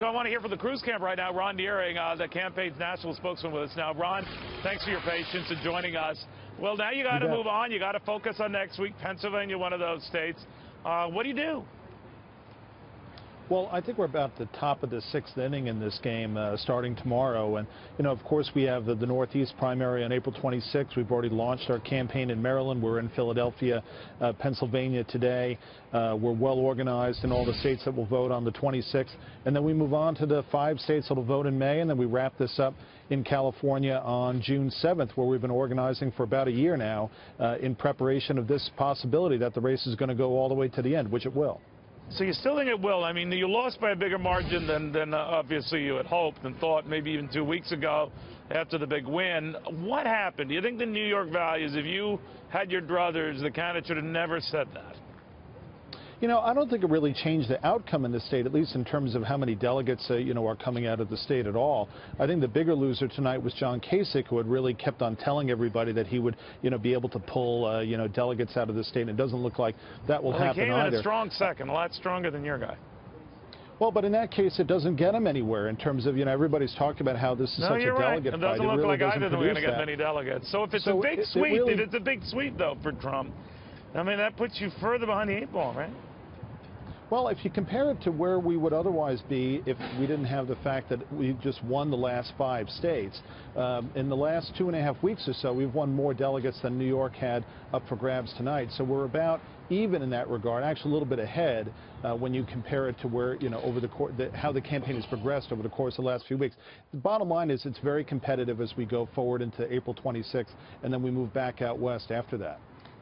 I want to hear from the Cruz camp right now. Ron Nehring, the campaign's national spokesman, with us now. Ron, thanks for your patience and joining us. Well, now you got to move on. You got to focus on next week. Pennsylvania, one of those states. What do you do? Well, I think we're about the top of the sixth inning in this game starting tomorrow. And, you know, of course, we have the Northeast primary on April 26th. We've already launched our campaign in Maryland. We're in Philadelphia, Pennsylvania today. We're well organized in all the states that will vote on the 26th. And then we move on to the 5 states that will vote in May. And then we wrap this up in California on June 7th, where we've been organizing for about a year now in preparation of this possibility that the race is going to go all the way to the end, which it will. So you still think it will? I mean, you lost by a bigger margin than obviously you had hoped and thought maybe even 2 weeks ago after the big win. What happened? Do you think the New York values, if you had your druthers, the candidate should have never said that? You know, I don't think it really changed the outcome in the state, at least in terms of how many delegates, you know, are coming out of the state at all. I think the bigger loser tonight was John Kasich, who had really kept on telling everybody that he would, you know, be able to pull, you know, delegates out of the state. And it doesn't look like that will happen either. He came in a strong second, a lot stronger than your guy. Well, but in that case, it doesn't get him anywhere in terms of, you know, everybody's talking about how this is such a delegate fight. It doesn't look really like either of them are going to get many delegates. So if it's a big sweep, if it's a big sweep, though, for Trump, I mean, that puts you further behind the 8 ball, right? Well, if you compare it to where we would otherwise be if we didn't have the fact that we just won the last 5 states, in the last 2.5 weeks or so, we've won more delegates than New York had up for grabs tonight. So we're about even in that regard, actually a little bit ahead when you compare it to where, you know, over the how the campaign has progressed over the course of the last few weeks. The bottom line is it's very competitive as we go forward into April 26th, and then we move back out west after that.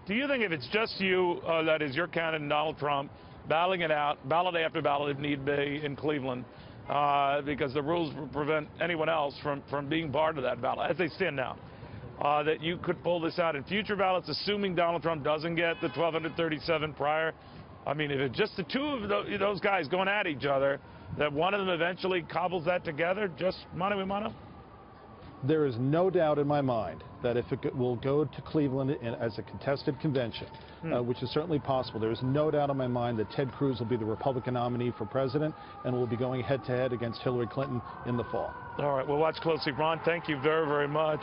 Do you think if it's just you, that is your candidate, Donald Trump, battling it out, ballot after ballot if need be in Cleveland, because the rules prevent anyone else from being part of that ballot, as they stand now, that you could pull this out in future ballots, assuming Donald Trump doesn't get the 1,237 prior? I mean, if it's just the two of those guys going at each other, that one of them eventually cobbles that together, just mano a mano? There is no doubt in my mind that if it will go to Cleveland as a contested convention, which is certainly possible, there is no doubt in my mind that Ted Cruz will be the Republican nominee for president and will be going head-to-head against Hillary Clinton in the fall. All right, we'll watch closely. Ron, thank you very, very much.